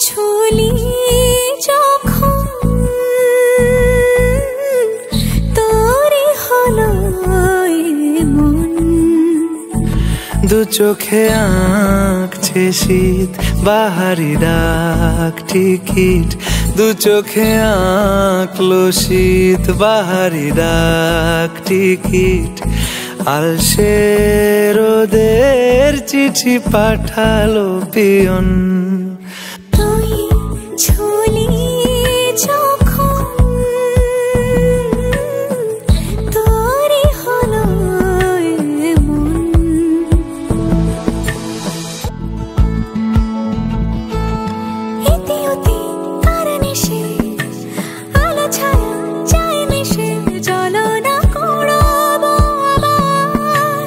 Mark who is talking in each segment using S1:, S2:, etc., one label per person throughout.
S1: ছুলি যখন তোরে হলো মন।
S2: দু চোখে আঁকছে শীত বাহারি ডাক টিকিট, দু চোখে আঁকলো শীত বাহারি ডাক টিকিট। আলসে রোদের চিঠি পাঠালো পিয়ন।
S1: তুই ছুলি যখন তোরে হলো মন। ইতি উতি কারণে সে আলো ছায়া যায় মিশে, চলো না করবো আবার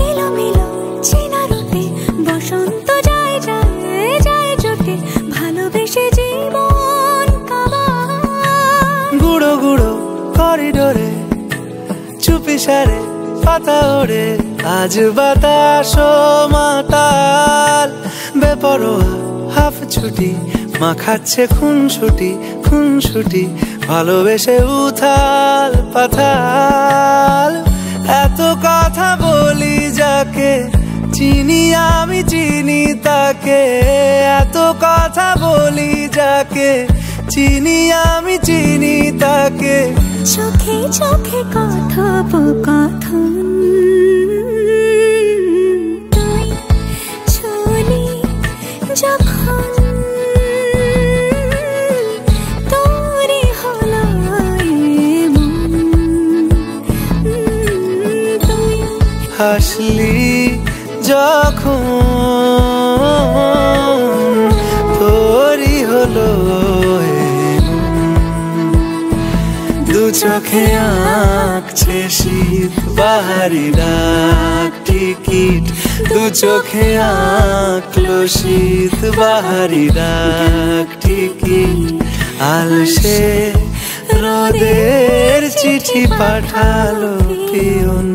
S1: এলোমেলো চেনা রূপে। বসন্ত যায় যায় যায় জোটে, ভালোবেসে জীবন কাবার।
S2: গুঁড়ো গুঁড়ো করিডোরে চুপি সারে পাতা ওড়ে, আজ বাতাস মাতাল বেপরোয়া হাফ ছুটি। মাখাচ্ছে খুনসুটি খুনসুটি, ভালোবেসে উথাল পাথাল। এত কথা বলি যাকে চিনি আমি চিনি তাকে, এত কথা বলি যাকে চিনি আমি চিনি তাকে।
S1: চোখে চোখে কথোপকথন, তুই ছুলি যখন তোরে হলো মন। তুই
S2: হাসলি যখন তোরই হলো দু চোখে আঁকছে শীত বাহারি ডাক টিকিট, দু চোখে আঁকলো শীত বাহারি ডাক টিকিট। আলসে রোদের চিঠি পাঠালো পিয়ন।